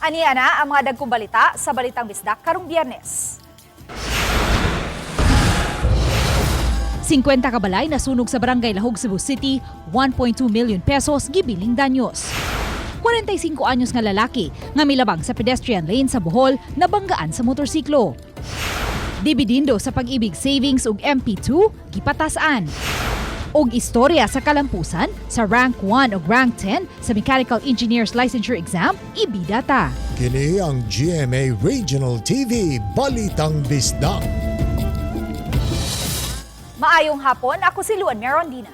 Aniya na ang mga dagkong balita sa Balitang Bisdak karong Biyernes. 50 kabalay nasunog sa Barangay Lahog, Cebu City, 1.2 million pesos gibiling danyos. 45 anyos nga lalaki nga milabang sa pedestrian lane sa Bohol nabanggaan sa motorsiklo. Dibidindo sa Pag-ibig Savings ug MP2 gipatasan. Og istorya sa kalampusan sa rank 1 ug rank 10 sa Mechanical Engineers Licensure Exam ibidata. Kini ang GMA Regional TV Balitang Bisdak. Maayong hapon, ako si Luan Merondina.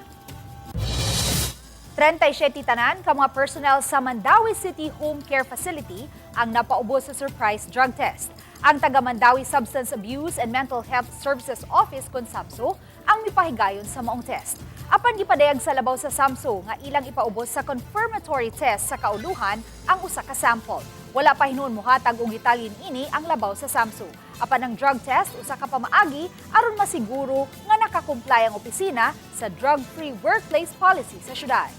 37 tanan ka mga personnel sa Mandawi City Home Care Facility ang napaubos sa surprise drug test. Ang taga Mandawi Substance Abuse and Mental Health Services Office kon SAMSO ang mipahigayon sa maong test. Apan gipadayag sa labaw sa SAMSO nga ilang ipaubos sa confirmatory test sa kauluhan ang usa ka sample. Wala pa hinuon mohatag og detalye ini ang labaw sa SAMSO. Apan ang drug test usa ka pamaagi aron masiguro nga nakakumply ang opisina sa drug-free workplace policy sa syudad.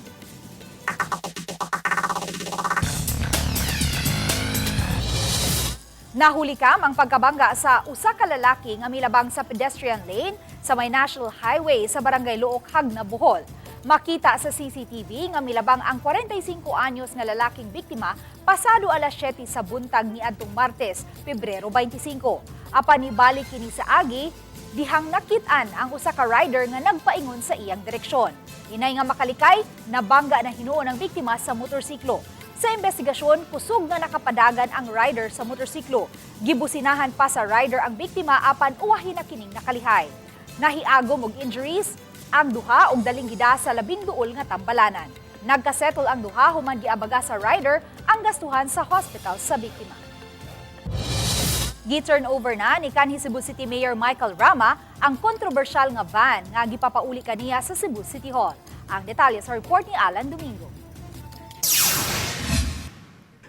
Nahulikam ang pagkabangga sa usa ka lalaki nga milabang sa pedestrian lane sa may National Highway sa Barangay Luok, Hagna, Bohol. Makita sa CCTV nga milabang ang 45 anyos nga lalaking biktima pasado alas 7 sa buntag niadtong Martes, Pebrero 25. Apan nibalik kini sa agi, dihang nakit-an ang usa ka rider nga nagpaingon sa iyang direksyon. Inay nga makalikay, nabangga na hinuon ang biktima sa motorsiklo. Sa investigasyon, kusog nga nakapadagan ang rider sa motorsiklo. Gibusinahan pa sa rider ang biktima apan uwahi na kining nakalihay. Nahiagom og injuries ang duha og daling gida sa labing duol nga tambalanan. Nagkasettle ang duha human giabaga sa rider ang gastuhan sa hospital sa biktima. Gi-turnover na ni kanhi Cebu City Mayor Michael Rama ang kontrobersyal nga van nga gipapauli kaniya sa Cebu City Hall. Ang detalye sa report ni Alan Domingo.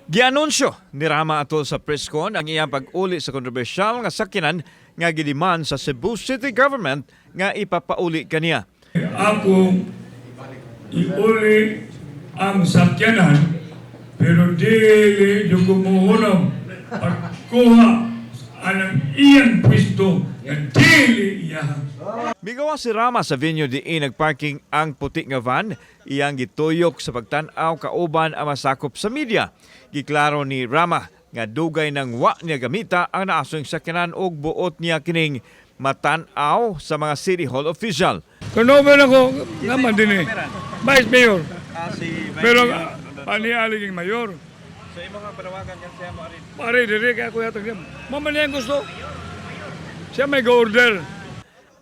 Gianunsyo ni Rama atol sa presscon ang iyang pag-uli sa kontrobersyal nga sakyanan nga gidiman sa Cebu City Government nga ipapauli kaniya. Ako iuli ang sakyanan pero dili dugumuhunong pagkuha ang iyang pwesto nga dili iyahan. Migawa si Rama sa venue diin nagparking ang puti nga van, iyang gituyok sa pagtan-aw kauban ang masakop sa media. Giklaro ni Rama nga dugay ng wa niya gamita ang naasong sakyanan og buot niya kining matan-aw sa mga City Hall official. Turnover ako naman din Vice Mayor. Pero panialiging Mayor. So imo nga panawagan kan siya mo arin. Pare, dire kaya ko yatag niya. Mamanihan gusto. Siya may go-order.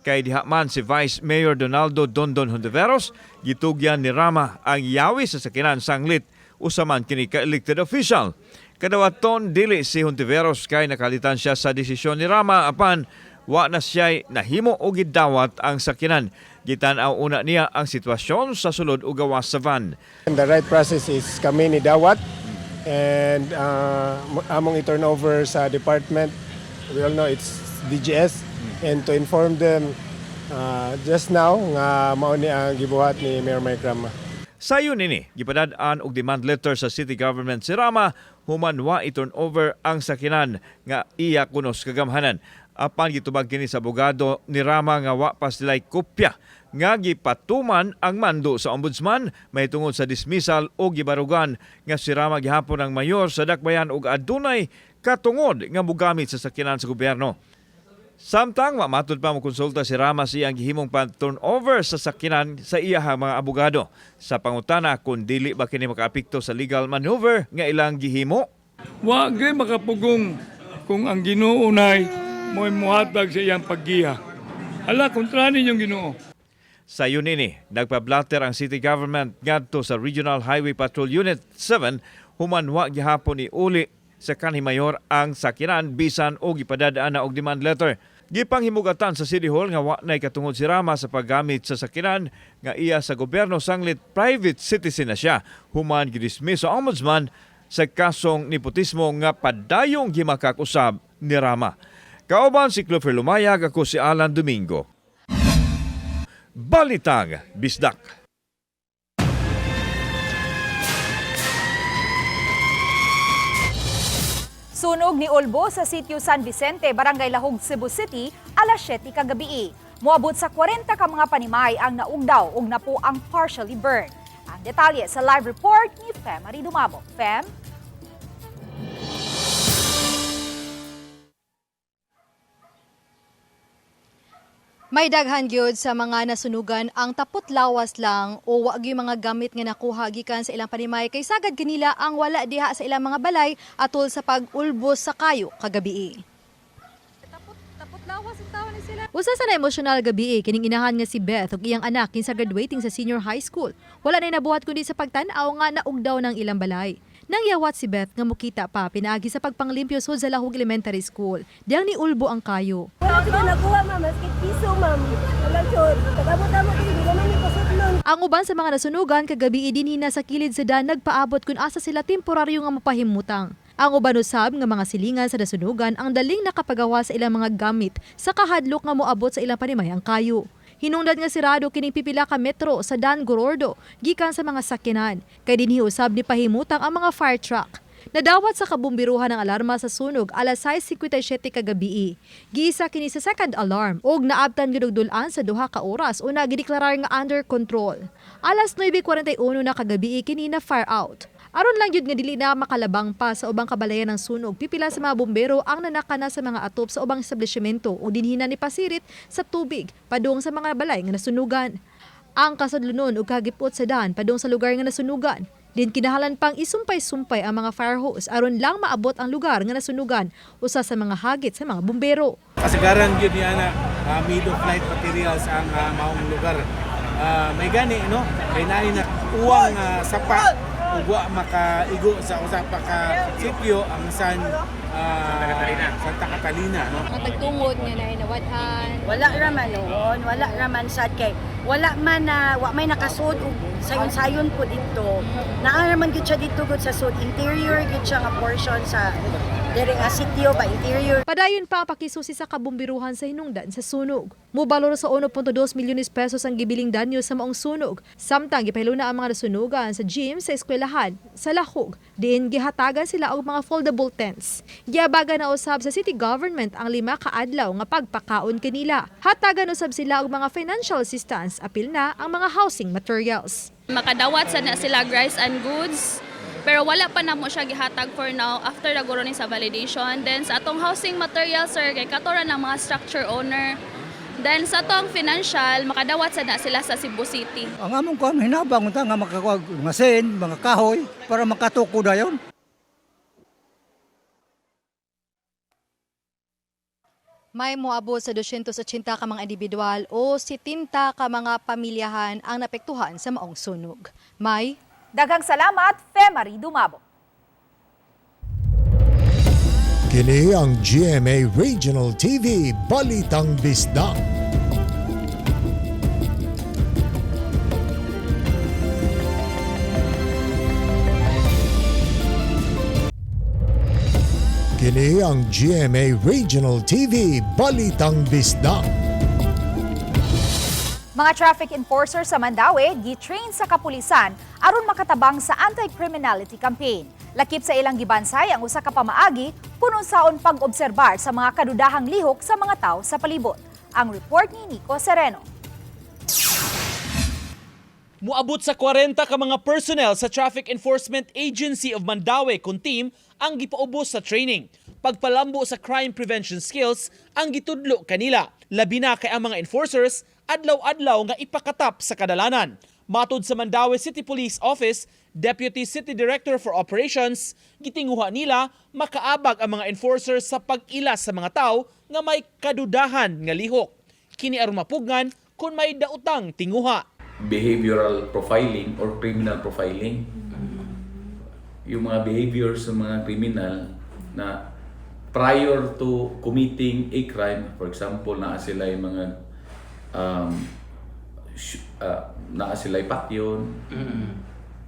Kay diha man si Vice Mayor Donaldo Dondon Hontiveros, gitugyan ni Rama ang yawi sa sakyanan sanglit usaman kini ka-elected official. Kadawaton dili si Hontiveros kay nakalitan siya sa desisyon ni Rama apan wa na siya nahimo o gidawat ang sakyanan. Gitan-aw una niya ang sitwasyon sa sulod ug gawas sa van. The right process is kami ni dawat and among i-turn over sa department. We all know it's DGS and to inform them just now nga mao ni ang gibuhat ni Mayor Mike Rama. Sayon nini, gipadad-an og demand letter sa city government si Rama human wa i-turn over ang sakyanan nga iya kunos kagamhanan. Apan gitubag kini sa abogado ni Rama nga wa pa sila'y kopya nga gipatuman ang mando sa ombudsman mahitungod sa dismissal o gibarugan nga si Rama gihapon ang mayor sa dakbayan og adunay katungod nga mogamit sa sakyanan sa gobyerno. Samtang mamatod pa mo konsulta si Rama sa iyang gihimong pan-turnover sa sakyanan sa iyahang mga abogado sa pangutana kung dili ba kini makaapekto sa legal maneuver nga ilang gihimo. Wa gay makapugong kung ang Ginoo nay mo'y muhatag sa iyang paggiya. Hala, kontra ninyong Ginoo. Sa nini, nagpa-blatter ang city government ngadto sa Regional Highway Patrol Unit 7 human wa gihapon ni uli sa kanhi mayor ang sakyanan bisan o gipadadaan na og demand letter. Gipanghimugatan sa City Hall nga wa nay katungod si Rama sa paggamit sa sakyanan nga iya sa gobyerno sanglit private citizen na siya. Human gidismiss sa ombudsman sa kasong nepotismo nga padayong gimakak-usab ni Rama. Kauban si Clover Lumayag, ako si Alan Domingo. Balitang Bisdak. Sunog ni Ulbo sa sitio San Vicente, Barangay Lahog, Cebu City, alas 7 kagabi. Moabot sa 40 ka mga panimay ang naugdaw ug na po ang partially burned. Ang detalye sa live report ni Fem Marie Dumabo. Fem? May daghan gyud sa mga nasunugan ang tapot lawas lang o wa gyud mga gamit nga nakuha gikan sa ilang panimay kay sagad kanila ang wala diha sa ilang mga balay atol sa pag-ulbos sa kayo kagabi. Tapot lawas ang tawo ni sila. Usa sa na emosyonal gabi kining inahan nga si Beth ug iyang anak kinsa graduating sa senior high school. Wala na nabuhat kundi sa pagtan-aw nga naugdaw ng ilang balay. Nang yawat si Beth nga mukita pa pinaagi sa pagpanglimpyo sa Lahog Elementary School. Diyang ni Ulbo ang kayo. Wala ko nakuha, ma'am. Maskit piso, ma'am. Wala ko. Tagamot-amot ko. Hindi naman yung pasot nun. Ang uban sa mga nasunugan kagabi dinhina sa kilid sa daan nagpaabot kung asa sila temporaryo nga mapahimutang. Ang uban usab nga mga silingan sa nasunugan ang daling nakapagawa sa ilang mga gamit sa kahadlok nga moabot sa ilang panimay ang kayo. Hinungdan nga sirado kining pipila ka metro sa Dan Gorordo gikan sa mga sakyanan kay dinhi usab ni pahimutang ang mga fire truck. Nadawat sa kabumbiruhan ng alarma sa sunog alas 6:57 kagabi. Giisa kini sa second alarm ug naabtan gyud og dulan sa duha ka oras una gideklarar nga under control. Alas 9:41 na kagabi kini na fire out. Aron lang yun nga dili na makalabang pa sa ubang kabalayan ng sunog, pipila sa mga bumbero ang nanakana sa mga atop sa ubang establishmento o dinhina ni pasirit sa tubig padung sa mga balay nga nasunugan. Ang kasadlunon ug kagipot sa daan padung sa lugar nga nasunugan. Din kinahalan pang isumpay-sumpay ang mga fire hose aron lang maabot ang lugar nga nasunugan usa sa mga hagit sa mga bumbero. Kasagaran yun yan na made of light materials ang maong lugar. May gani, no? Kay nain na uwang sapa ugwa makaigo sa usapa ka sitio ang Santa Catalina, no? Matagtungod nga nainawatan. Wala raman noon. Wala raman sad kay. Wala man na, wa may nakasud og sayon-sayon po dito. Naa raman gyud siya dito gud sa sud. Interior gyud siya nga portion sa diri nga sitio ba interior. Padayon pa ang pakisusi sa kabumbiruhan sa hinungdan sa sunog. Mubalor sa 1.2 milyones pesos ang gibiling danyo sa maong sunog. Samtang gipahilo na ang mga nasunugan sa gym sa eskwelahan sa Lahog. Diin gihatagan sila og mga foldable tents. Giabaga na usab sa city government ang 5 ka adlaw nga pagpakaon kanila. Hatagan usab sila og mga financial assistance apil na ang mga housing materials. Makadawat sa na sila rice and goods. Pero wala pa na mo siya gihatag for now after naguro ni sa validation. Then sa atong housing materials sir kay katora ng mga structure owner. Then sa atong financial makadawat sa na sila sa Cebu City. Ang among kon hinabang unta nga makakuha masin, mga kahoy para makatuko dayon. May moabot sa 280 ka mga individual o 70 ka mga pamilyahan ang napektuhan sa maong sunog. May Daghang salamat, Fem Marie Dumabo. Kini ang GMA Regional TV Balitang Bisdak. Kini ang GMA Regional TV Balitang Bisdak. Mga traffic enforcers sa Mandaue gi-train sa kapulisan aron makatabang sa anti-criminality campaign. Lakip sa ilang gibansay ang usa ka pamaagi kuno saon pag-obserbar sa mga kadudahang lihok sa mga tawo sa palibot. Ang report ni Nico Sereno. Muabot sa 40 ka mga personnel sa Traffic Enforcement Agency of Mandaue kun team ang gipaubos sa training. Pagpalambo sa crime prevention skills ang gitudlo kanila. Labi na kay ang mga enforcers adlaw-adlaw nga ipakatap sa kadalanan. Matod sa Mandaue City Police Office, Deputy City Director for Operations, gitinguha nila makaabag ang mga enforcers sa pag-ilas sa mga tao nga may kadudahan nga lihok. Kini aron mapugngan kung may dautang tinguha. Behavioral profiling or criminal profiling. Yung mga behaviors ng mga criminal na prior to committing a crime, for example, naa sila yung mga naa sila patyon,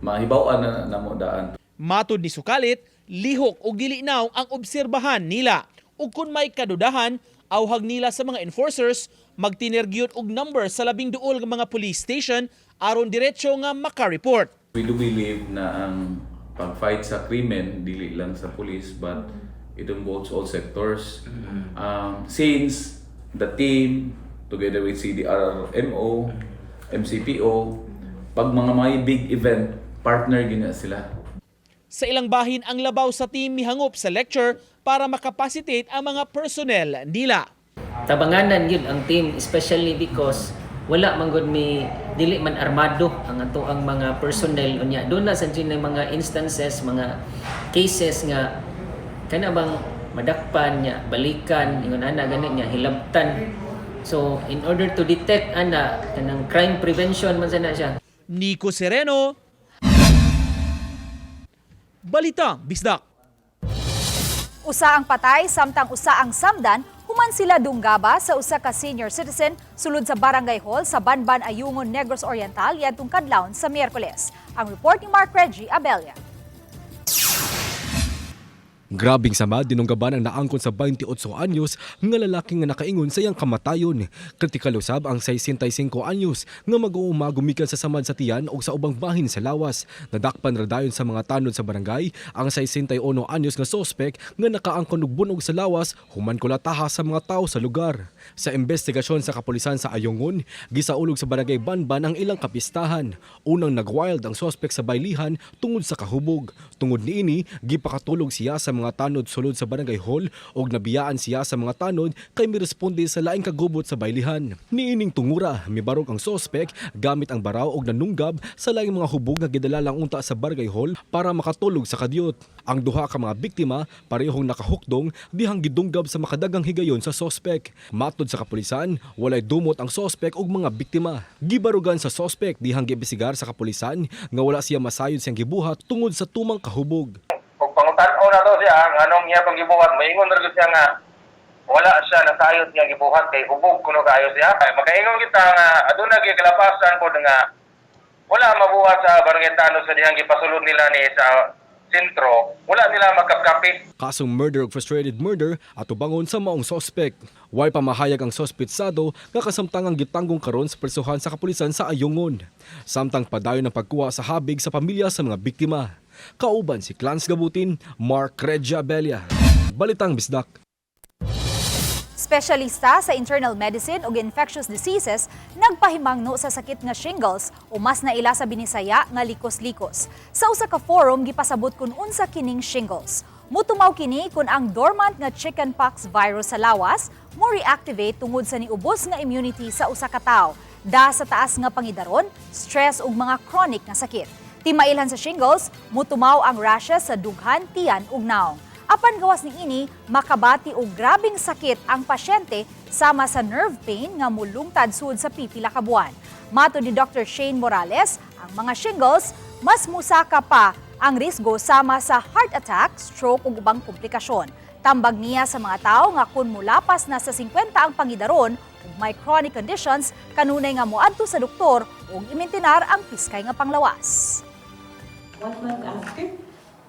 mahibawaan na mo daan. Matod ni Sukalit, lihok o dilinaw ang obserbahan nila. Ug kung may kadudahan, awhag nila sa mga enforcers magtinergyot og number sa 12 nga mga police station aron diretso nga maka-report. We do believe na ang pag-fight sa krimen dili lang sa police but It involves all sectors. Since the team, together with CDRMO, MCPO, pag mga may big event, partner gina sila. Sa ilang bahin ang labaw sa team mihangop sa lecture para makapacitate ang mga personnel nila. Tabanganan yun ang team, especially because wala man gud mi dili man armado ang ato ang mga personnel unya. Doon na sa mga instances, mga cases nga kana bang madakpan niya, balikan, ingon ana gani niya hilabtan. So in order to detect ana kanang crime prevention man sana siya. Nico Sereno, Balitang Bisdak. Usa ang patay samtang usa ang samdan human sila dunggaba sa usa ka senior citizen sulod sa Barangay Hall sa Banban, Ayungon, Negros Oriental yadtong kadlawon sa Miyerkules. Ang report ni Mark Reggie Abella. Grabing sama dinunggaban ang naangkon sa 28 anyos nga lalaki nga nakaingon sa iyang kamatayon. Kritikal usab ang 65 anyos nga mag-uumagumikan sa samad sa tiyan o sa ubang bahin sa lawas. Nadakpan ra dayon sa mga tanod sa barangay ang 61 anyos nga sospek nga nakaangkon og bunog sa lawas human kulataha sa mga tao sa lugar. Sa investigasyon sa kapulisan sa Ayungon, gisaulog sa barangay Banban ang ilang kapistahan. Unang nagwild ang sospek sa baylihan tungod sa kahubog. Tungod niini, gipakatulog siya sa mga tanod sulod sa Barangay Hall og nabiyaan siya sa mga tanod kay miresponde sa laing kagubot sa baylihan. Niining tungura, mibarog ang sospek gamit ang baraw og nanunggab sa laing mga hubog nga gidala lang unta sa Barangay Hall para makatulog sa kadyot. Ang duha ka mga biktima parehong nakahukdong dihang gidunggab sa makadagang higayon sa sospek. Matod sa kapulisan, walay dumot ang sospek og mga biktima. Gibarugan sa sospek dihang giimbestigar sa kapulisan nga wala siya masayod siyang gibuhat tungod sa tumang kahubog. Kung pangutanaw na to siya, anong iya pang gibuhat, maingon rin siya nga wala siya nasayod niya gibuhat kay hubog kuno kayo siya. Makaingon kita nga aduna gyud kalapasan pod nga wala mabuhat sa barangay tanod sa dihang gipasulod nila ni sa sentro, wala nila magkapkapit. Kasong murder ug frustrated murder at ubangon sa maong sospek. Way pamahayag ang sospetsado nga kasamtangang gitanggong karon sa persuhan sa kapulisan sa Ayungon. Samtang padayon ng pagkuha sa habig sa pamilya sa mga biktima. Kauban si Clans Gabutin, Mark Reggie Abella. Balitang Bisdak. Espesyalista sa internal medicine ug infectious diseases nagpahimangno sa sakit nga shingles o mas naila sa Binisaya nga likos-likos. Sa usa ka forum gipasabot kun unsa kining shingles. Mutumaw kini kun ang dormant nga chickenpox virus sa lawas mo reactivate tungod sa niubos nga immunity sa usa ka tawo. Da sa taas nga pangidaron, stress ug mga chronic nga sakit. Timailhan sa shingles, mutumaw ang rashes sa dughan, tiyan ug naong. Apan gawas ni ini, makabati og grabing sakit ang pasyente sama sa nerve pain nga mulungtad sud sa pipila ka buwan. Matod ni Dr. Shane Morales, ang mga shingles mas musaka pa ang risgo sama sa heart attack, stroke ug ubang komplikasyon. Tambag niya sa mga tao nga kun mulapas na sa 50 ang pangidaron ug may chronic conditions, kanunay nga moadto sa doktor ug imintinar ang piskay nga panglawas. 1 month after,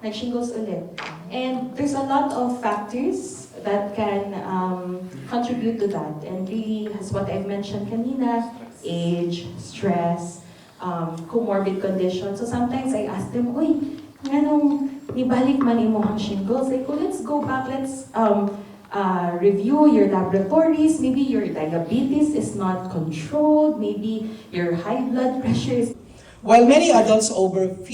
nag-shingles ulit. And there's a lot of factors that can contribute to that. And really, as what I've mentioned kanina, age, stress, comorbid conditions. So sometimes I ask them, uy, anong nibalik man imo ang shingles? Like, oh, let's go back, let's review your laboratories. Maybe your diabetes is not controlled. Maybe your high blood pressure is... While many adults over 50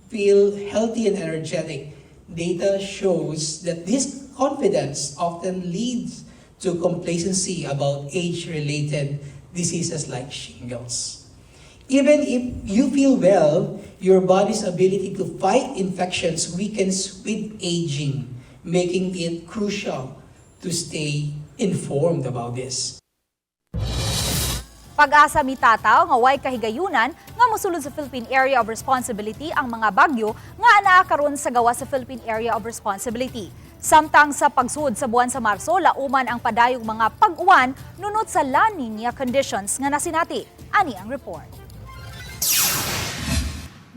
feel healthy and energetic, data shows that this confidence often leads to complacency about age-related diseases like shingles. Even if you feel well, your body's ability to fight infections weakens with aging, making it crucial to stay informed about this. Pag-asa mitataw nga way kahigayunan nga mosulod sa Philippine Area of Responsibility ang mga bagyo nga anaa karon sa gawa sa Philippine Area of Responsibility. Samtang sa pagsud sa buwan sa Marso, lauman ang padayong mga pag-uwan nunot sa La Nina conditions nga nasinati. Ani ang report.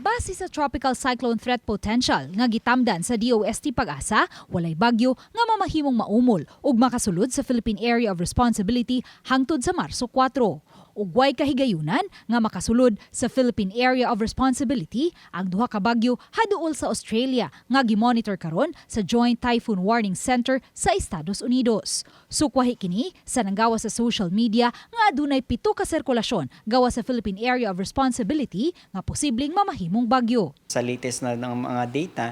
Base sa tropical cyclone threat potential nga gitamdan sa DOST Pag-asa, walay bagyo nga mamahimong maumol ug makasulod sa Philippine Area of Responsibility hangtod sa Marso 4. ug way kahigayunan nga makasulod sa Philippine Area of Responsibility ang duha ka bagyo haduol sa Australia nga gimonitor karon sa Joint Typhoon Warning Center sa Estados Unidos. Sukwahi kini sa nanggawa sa social media nga adunay 7 ka sirkulasyon gawa sa Philippine Area of Responsibility nga posibleng mamahimong bagyo. Sa latest na ng mga data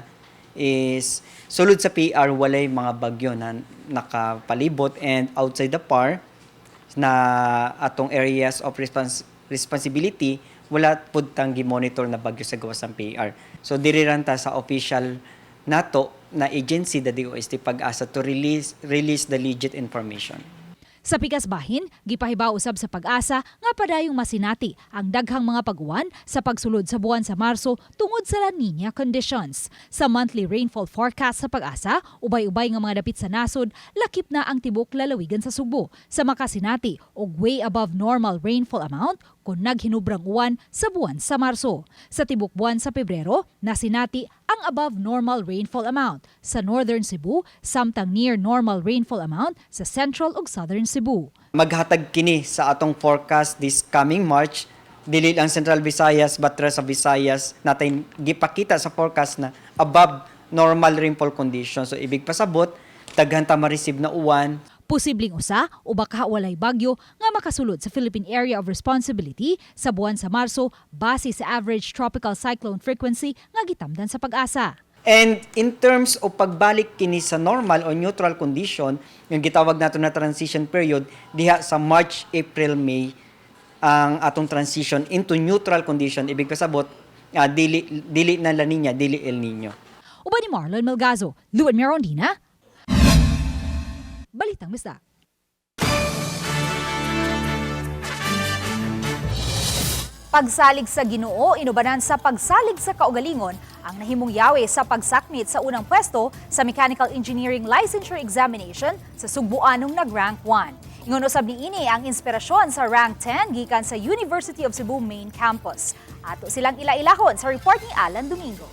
is sulod sa PR walay mga bagyo na nakapalibot, and outside the PAR na atong areas of responsibility wala pud tang gi-monitor na bagyo sa gawas ng PR. So diri ra ta sa official nato na agency the DOST Pag-asa to release the legit information. Sa pikas bahin, gipahibaw usab sa Pag-asa nga padayong masinati ang daghang mga paguwan sa pagsulod sa buwan sa Marso tungod sa La Nina conditions. Sa monthly rainfall forecast sa Pag-asa, ubay-ubay nga mga dapit sa nasod, lakip na ang tibok lalawigan sa Subo. Sa makasinati og way above normal rainfall amount kung naghinubrang uwan sa buwan sa Marso. Sa tibok buwan sa Pebrero, nasinati ang above normal rainfall amount sa Northern Cebu, samtang near normal rainfall amount sa Central ug Southern Cebu. Maghatag kini sa atong forecast this coming March, dili lang Central Visayas but rest of Visayas natin gipakita sa forecast na above normal rainfall conditions. So ibig pasabot, daghan ta ma-receive na uwan. Posibleng usa o baka walay bagyo nga makasulod sa Philippine Area of Responsibility sa buwan sa Marso base sa average tropical cyclone frequency nga gitamdan sa Pag-asa. And in terms of pagbalik kini sa normal o neutral condition, yung gitawag nato na transition period, diha sa March, April, May ang atong transition into neutral condition. Ibig pasabot, dili na La Nina, dili El Nino. Uban ni Marlon Melgazo, Luan Merondina, Balitang Bisdak. Pagsalig sa Ginoo, inubanan sa pagsalig sa kaugalingon ang nahimong yawe sa pagsakmit sa unang pwesto sa Mechanical Engineering Licensure Examination sa Sugbuanong nag-rank 1. Ingon usab niini ang inspirasyon sa rank 10 gikan sa University of Cebu Main Campus. Ato silang ila-ilahon sa report ni Alan Domingo.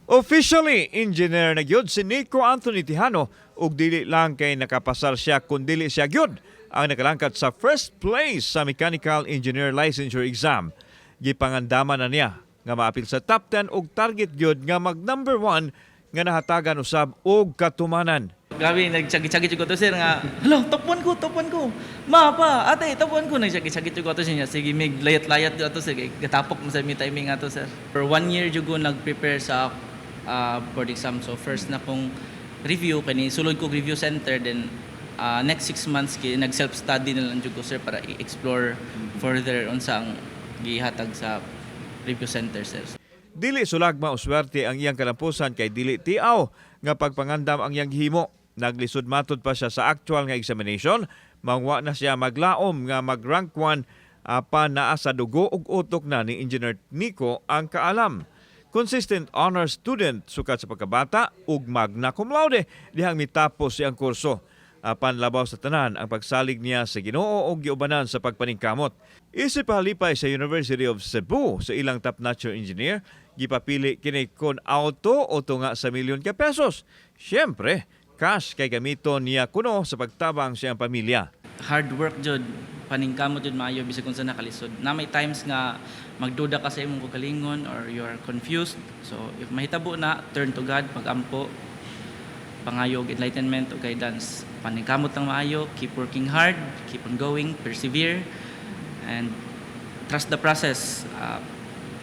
Officially, engineer na gyud si Nico Anthony Tijano ug dili lang kay nakapasar siya kun dili siya gyud ang nakalangkat sa first place sa Mechanical Engineer Licensure Exam. Gipangandaman na niya nga maapil sa top 10 ug target gyud nga mag number 1 nga nahatagan usab og katumanan. Grabe, nagtsagi-tsagi ko to sir nga, hello, top 1 ko. Ma pa, ate, top 1 ko. Nagtsagi-tsagi ko to siya. Sige, may layat-layat ko to sir. Gatapok mo sa mi timing nga to sir. For 1 year jugo nag-prepare sa board exam. So first na kong review, kani sulod ko review center, then next 6 months nag self-study na lang jugo sir para i-explore further unsang gihatag sa review center sir. Dili sulagma o swerte ang iyang kalampusan kay dili tiaw nga pagpangandam ang iyang gihimo. Naglisod matod pa siya sa actual nga examination, mangwa na siya maglaom nga mag-rank 1 apan naa sa dugo ug utok na ni Engineer Nico ang kaalam. Consistent honor student sukat sa pagkabata ug magna cum laude dihang mitapos siyang kurso. Apan labaw sa tanan ang pagsalig niya sa Ginoo ug giubanan sa pagpaningkamot. Isip halipay sa University of Cebu sa ilang top-notch engineer, gipapili kini kon auto o tunga sa milyon ka pesos. Siyempre, cash kay gamiton niya kuno sa pagtabang siyang pamilya. Hard work jud, paningkamot jud maayo bisag kung sa nakalisod. Na may times nga magduda ka sa imong kagalingon or you are confused. So if mahitabo na, turn to God, pagampo, pangayog, enlightenment o guidance. Paningkamot lang maayo, keep working hard, keep on going, persevere, and trust the process.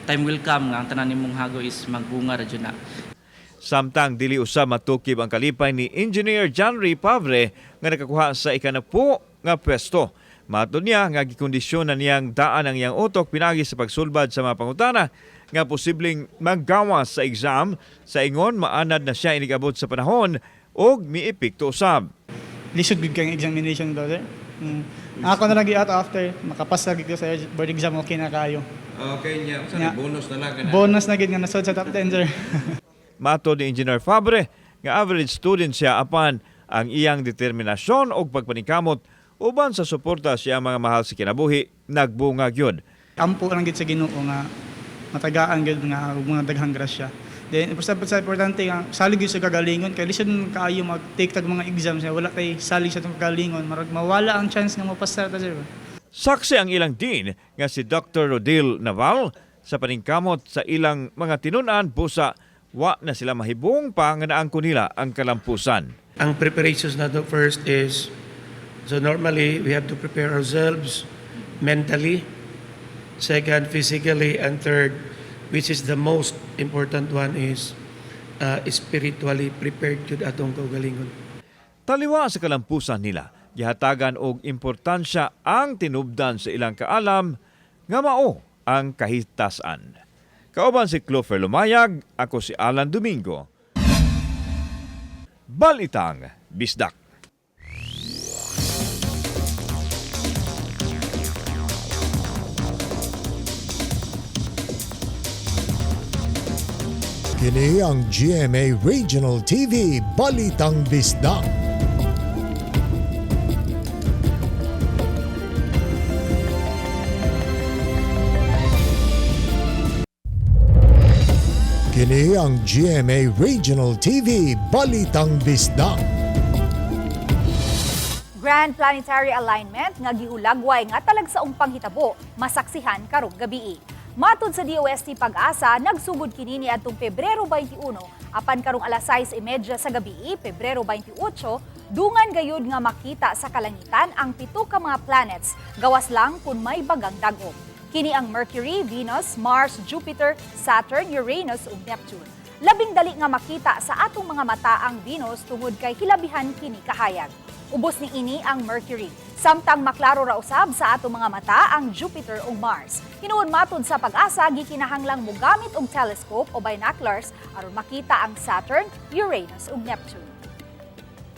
Time will come nga ang tanan nimong hago is magbunga ra jud na. Samtang dili usab matukib ang kalipay ni Engineer Janry Pavre nga nakakuha sa ikanapo nga pwesto. Matod niya nga gikondisyonan niyang daan ang iyang utok pinagi sa pagsulbad sa mga pangutana nga posibleng maggawas sa exam sa ingon maanad na siya inigabot sa panahon og miipikto usab. Lisod gud kang examination brother. Ako na lagi ato after makapasa gid ko sa board exam, okay na kayo. Okay niya, sa bonus na lang kana. Bonus na gid nga nasod sa top 10 sir. Matod ni Engineer Fabre nga average student siya apan ang iyang determinasyon og pagpaningkamot uban sa suporta siya mga mahal sa kinabuhi nagbunga gyud. Ampo lang gid sa Ginoo nga matagaan gid nga mga daghang grasya. Then sa importante nga salig gyud sa kagalingon kay listen kaayo mag-take tag mga exams wala kay salig sa tong kagalingon marag mawala ang chance nga mapasar ta sir. Saksi ang ilang dean nga si Dr. Rodil Naval sa paningkamot sa ilang mga tinunan busa wa na sila mahibong pa nga naangko nila ang kalampusan. Ang preparations nato first is, so normally we have to prepare ourselves mentally, second physically, and third, which is the most important one, is spiritually prepared jud atong kaugalingon. Taliwa sa kalampusan nila, gihatagan og importansya ang tinubdan sa ilang kaalam nga mao ang kahitasan. Kauban si Clover Lumayag, ako si Alan Domingo. Balitang Bisdak. Kini ang GMA Regional TV Balitang Bisdak. Kini ang GMA Regional TV Balitang Bisdak. Grand Planetary Alignment nga gihulagway nga talagsaong panghitabo masaksihan karong gabii. Matod sa DOST Pag-asa, nagsugod kini niadtong Pebrero 21 apan karong alas 6:30 sa gabii, Pebrero 28, dungan gayud nga makita sa kalangitan ang 7 ka mga planets gawas lang kun may bagang dagom. Kini ang Mercury, Venus, Mars, Jupiter, Saturn, Uranus ug Neptune. Labing dali nga makita sa atong mga mata ang Venus tungod kay hilabihan kini kahayag. Ubos ni ini ang Mercury. Samtang maklaro ra usab sa atong mga mata ang Jupiter ug Mars. Hinuon matod sa Pag-asa, gikinahanglang mogamit og telescope o binoculars aron makita ang Saturn, Uranus ug Neptune.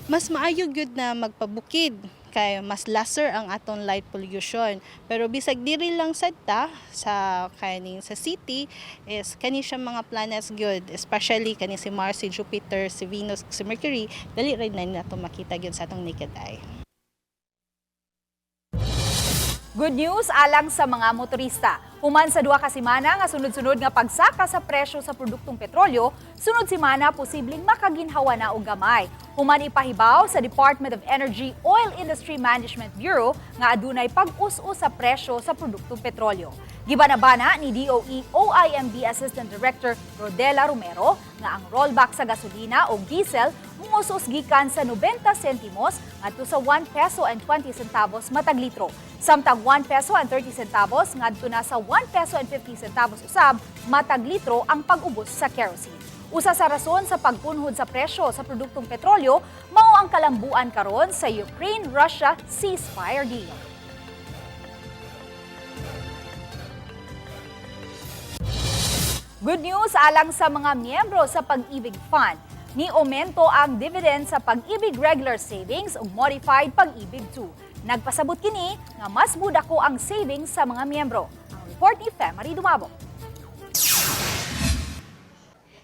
Mas maayo gyud na magpabukid kay mas lesser ang aton light pollution, pero bisag diri lang sadta sa kaning sa city is kani siya mga planets good, especially kani si Mars, si Jupiter, si Venus, si Mercury, dali rin na nato makita gyud sa atong naked eye. Good news alang sa mga motorista. Human sa 2 ka semana nga sunod-sunod nga pagsaka sa presyo sa produktong petrolyo, sunod semana posibleng makaginhawa na og gamay. Human ipahibaw sa Department of Energy Oil Industry Management Bureau nga adunay pag-us-us sa presyo sa produktong petrolyo. Gibanabana ni DOE OIMB Assistant Director Rodela Romero nga ang rollback sa gasolina o diesel muus gikan sa 90 sentimos ngadto sa 1 peso and 20 centavos matag litro. Samtang 1 peso and 30 centavos ngadto na sa 1 peso and 50 centavos usab matag litro ang pag-ubos sa kerosene. Usa sa rason sa pagpunhod sa presyo sa produktong petrolyo mao ang kalambuan karon sa Ukraine-Russia ceasefire deal. Good news alang sa mga miyembro sa Pag-ibig Fund. Ni-aumento ang dividend sa Pag-ibig Regular Savings ug Modified Pag-ibig 2. Nagpasabot kini nga mas budako ang savings sa mga miyembro. Ang report ni Femari Dumabo.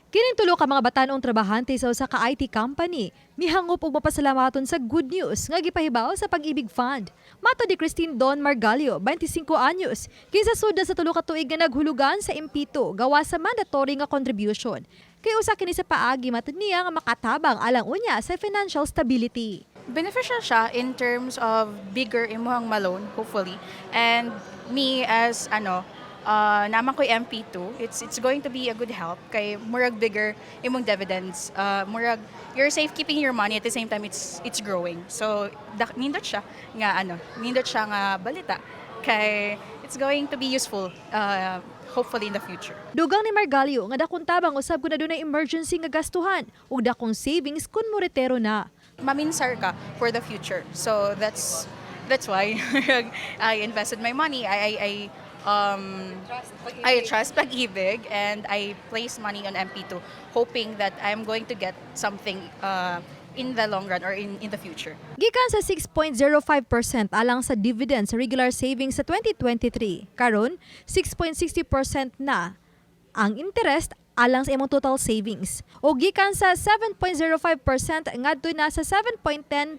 Kining tulo ka mga batanong trabahante sa usa ka IT company mihangop og mapasalamaton sa good news nga gipahibaw sa Pag-ibig Fund. Mato ni Christine Don Margalio, 25 anyos, kinsa sud sa tulo ka tuig nga naghulugan sa MP2 gawa sa mandatory nga contribution. Kay usa kini sa paagi matud niya nga makatabang alang unya sa financial stability. Beneficial siya in terms of bigger imuhang malone, hopefully. And me as naman ko'y MP2, it's going to be a good help kay murag bigger imong dividends. Murag you're safe keeping your money at the same time it's growing. So nindot siya nga balita kay it's going to be useful hopefully in the future. Dugang ni Margalio nga dakong tabang usab kun adunay emergency nga gastuhan ug dakong savings kun mo retiro na. Maminsar ka for the future. So that's why I invested my money. I trust Pag-ibig and I place money on MP2 hoping that I'm going to get something in the long run or in the future. Gikan sa 6.05% alang sa dividend sa regular savings sa 2023. Karon, 6.60% na ang interest alang sa imong total savings. O gikan sa 7.05% ngadto na sa 7.10%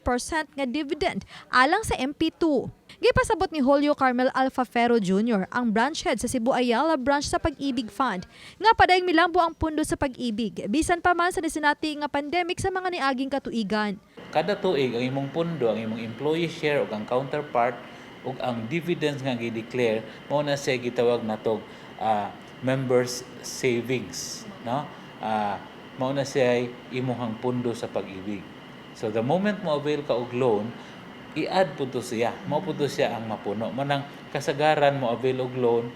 nga dividend alang sa MP2. Gipasabot ni Julio Carmel Alfafero Jr., ang branch head sa Cebu Ayala branch sa Pag-ibig Fund, nga padayong milambo ang pundo sa pag-ibig, bisan pa man sa nasinati nga pandemic sa mga niaging katuigan. Kada tuig ang imong pundo, ang imong employee share ug ang counterpart ug ang dividends nga gi-declare mao na siya gitawag natog members savings, no? Mao na siya imong pundo sa pag-ibig. So the moment mo avail ka og loan, i-add po to siya. Mao po to siya ang mapuno. Manang kasagaran mo avail og loan,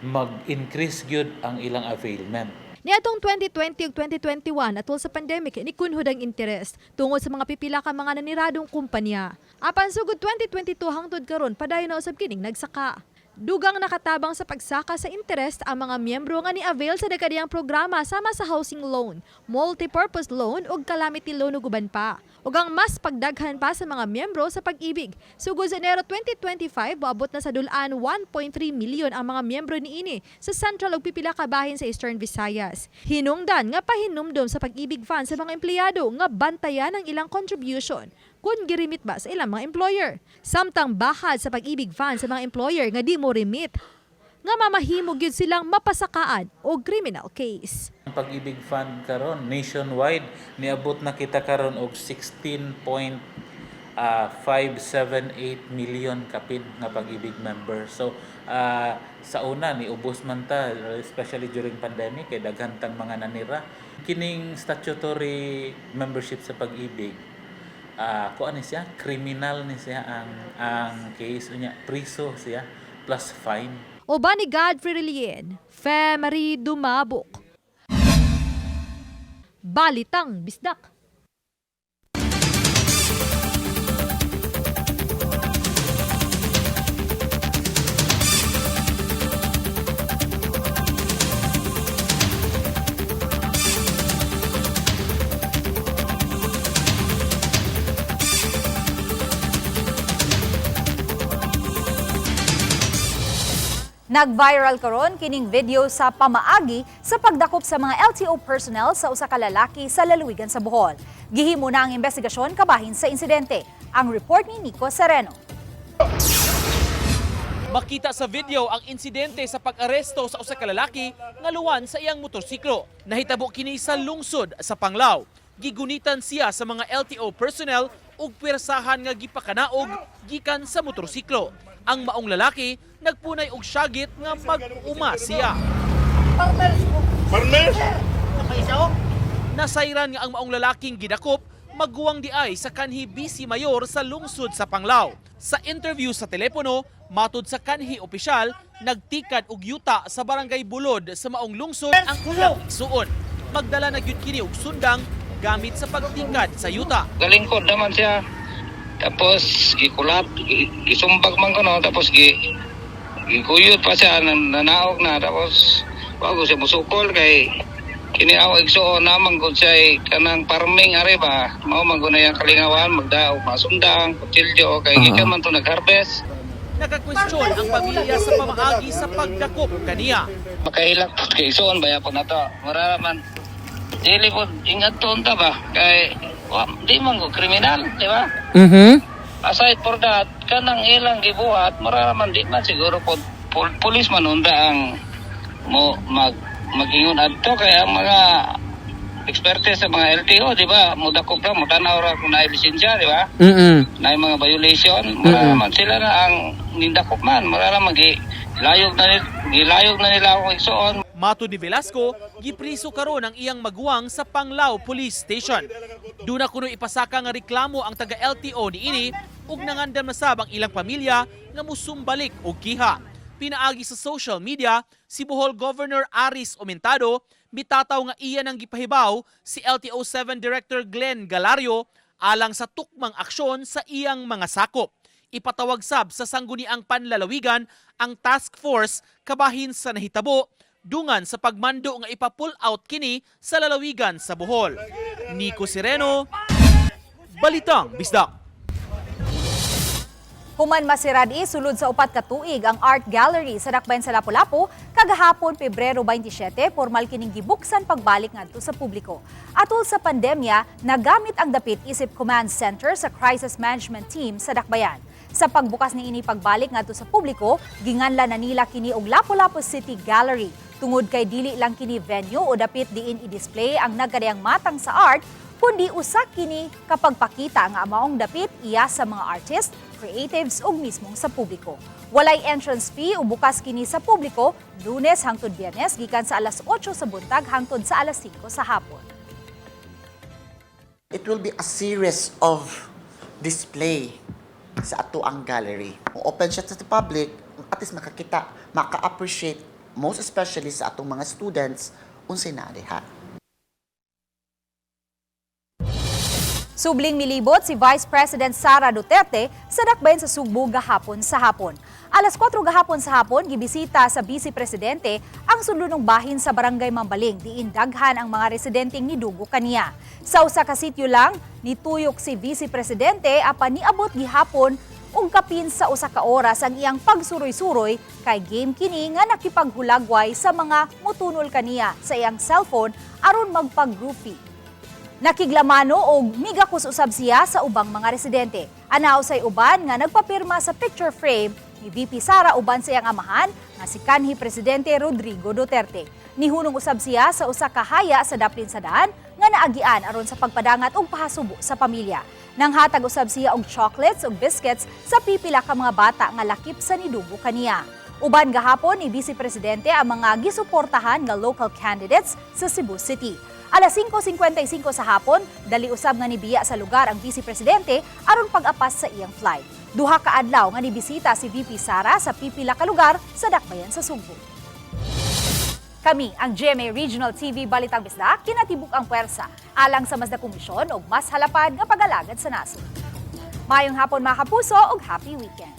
mag-increase gyud ang ilang availment. Niadtong 2020 ug 2021 atol sa pandemic ni kunhod ang interest tungod sa mga pipila ka mga naniradong kumpanya. Apan sugod 2022 hangtod karon padayon na usab kining nagsaka. Dugang nakatabang sa pagsaka sa interest ang mga miyembro nga ni-avail sa dagkadiyang programa sama sa housing loan, multi-purpose loan ug calamity loan ug uban pa. Ug ang mas pagdaghan pa sa mga miyembro sa pag-ibig. Sugod sa Enero 2025, moabot na sa dulaan 1.3 million ang mga miyembro niini sa Central ug pipila ka bahin sa Eastern Visayas. Hinungdan nga pahinumdom sa pag-ibig fund sa mga empleyado nga bantayan ang ilang contribution kung girimit ba sa ilang mga employer. Samtang bahad sa pag-ibig fund sa mga employer nga di mo remit, nga mamahimog yun silang mapasakaan o criminal case. Ang pag-ibig fund karon nationwide niabot na kita karon og 16.578 million kapin nga pag-ibig members. So sa una ni ubos man ta, especially during pandemic kay daghan tang mga nanira. Kining statutory membership sa pag-ibig, kuan ni siya, criminal ni siya ang case niya, priso siya plus fine. Oba ni Godfrey Relien, Femery Dumabok. Balitang Bisdak. Nag-viral karon kining video sa pamaagi sa pagdakop sa mga LTO personnel sa usa ka lalaki sa lalawigan sa Bohol. Gihimo na ang investigasyon kabahin sa insidente. Ang report ni Nico Sereno. Makita sa video ang insidente sa pag-aresto sa usa ka lalaki nga luwan sa iyang motorsiklo. Nahitabo kini sa lungsod sa Panglao. Gigunitan siya sa mga LTO personnel ug pwersahan nga gipakanaog gikan sa motorsiklo. Ang maong lalaki nagpunay og syagit nga mag-uma siya. Nasayran nga ang maong lalaking gidakop magguwang di ay sa kanhi Vice Mayor sa lungsod sa Panglao. Sa interview sa telepono, matud sa kanhi opisyal, nagtikad og yuta sa barangay Bulod sa maong lungsod ang ilang igsuon. Magdala na gyud kini og sundang gamit sa pagtikad sa yuta. Galingkod naman siya. Tapos gikulat, gisumbag man ko no, tapos gikuyot pa siya, nanaog na, tapos bago siya musukol kay kini ako igsuon naman ko siya kanang farming ari ba, mao man ko na yung kalingawan, magdaog, masundang, kutsilyo, kay gikan man to nag-harvest. Nakakwestiyon ang pamilya sa pamaagi sa pagdakop kaniya. Makahilak kay igsuon baya po na to, mararaman, dili po ingat to unta ba, kay di man ko kriminal, di ba? Aside for that, kanang ilang gibuhat, mararaman di man siguro po pulis man unda ang mag-ingon adto kaya ang mga expertise sa mga LTO, di ba? Mudakop lang, mutanaw ra kung na lisensya, di ba? Na yung mga violation, mararaman sila na ang nindakop man, mararaman gilayog na nila akong igsuon. Matud ni Velasco, gipriso karon ang iyang maguwang sa Panglao Police Station. Duna kuno ipasaka nga reklamo ang taga LTO niini ug nangandam na sab ang ilang pamilya nga musumbalik og kiha. Pinaagi sa social media, si Bohol Governor Aris Omentado mitataw nga iya nang gipahibaw si LTO 7 Director Glenn Galario alang sa tukmang aksyon sa iyang mga sakop. Ipatawag sab sa sangguniang panlalawigan ang task force kabahin sa nahitabo dungan sa pagmando nga ipa-pull out kini sa lalawigan sa Bohol. Nico Sereno, Balitang Bisdak. Human masiradi sulod sa 4 ka tuig ang art gallery sa Dakbayan sa Lapu-Lapu kagahapon Pebrero 27 formal kining gibuksan pagbalik ngadto sa publiko. Atol sa pandemya, nagamit ang dapit isip command center sa crisis management team sa Dakbayan. Sa pagbukas ni ini pagbalik ngadto sa publiko, ginganlan na nila kini og Lapu-Lapu City Gallery. Tungod kay dili lang kini venue o dapit diin i-display ang nagkadayang matang sa art, kundi usa kini kapag pakita nga maong dapit iya sa mga artist, creatives ug mismong sa publiko. Walay entrance fee o bukas kini sa publiko Lunes hangtod Biyernes gikan sa alas 8 sa buntag hangtod sa alas 5 sa hapon. It will be a series of display sa ato ang gallery. Kung open siya sa the public, at least makakita, maka-appreciate, most especially sa atong mga students, unsay na diha. Subling milibot si Vice President Sara Duterte sa Dakbayan sa Subo gahapon sa hapon. Alas 4 gahapon sa hapon, gibisita sa Vice Presidente ang sulunong bahin sa Barangay Mambaling, diin daghan ang mga residenteng nidugo kaniya. Sa usa ka sityo lang, nituyok si Vice Presidente apan niabot gihapon ug kapin sa usa ka oras ang iyang pagsuroy-suroy kay game kini nga nakipaghulagway sa mga mutunol kaniya sa iyang cellphone aron magpag-groupie. Nakiglamano o migakus usab siya sa ubang mga residente. Anaw say uban nga nagpapirma sa picture frame ni VP Sara uban sa iyang amahan nga si kanhi Presidente Rodrigo Duterte. Nihunong usab siya sa usa ka haya sa daplin sa daan nga naagian aron sa pagpadangat og pahasubo sa pamilya. Nanghatag usab siya og chocolates ug biscuits sa pipila ka mga bata nga lakip sa nidugo kaniya. Uban gahapon ni Vice Presidente ang mga gisuportahan nga local candidates sa Cebu City. Alas 5:55 sa hapon, dali usab nga nibiya sa lugar ang Vice Presidente aron pag-apas sa iyang flight. Duha ka adlaw nga nibisita si VP Sara sa pipila ka lugar sa Dakbayan sa Subo. Kami ang GMA Regional TV Balitang Bisdak kinatibuk ang puwersa alang sa mas dakong misyon ug mas halapad nga pag-alagad sa nasod. Mayong hapon mga kapuso ug happy weekend.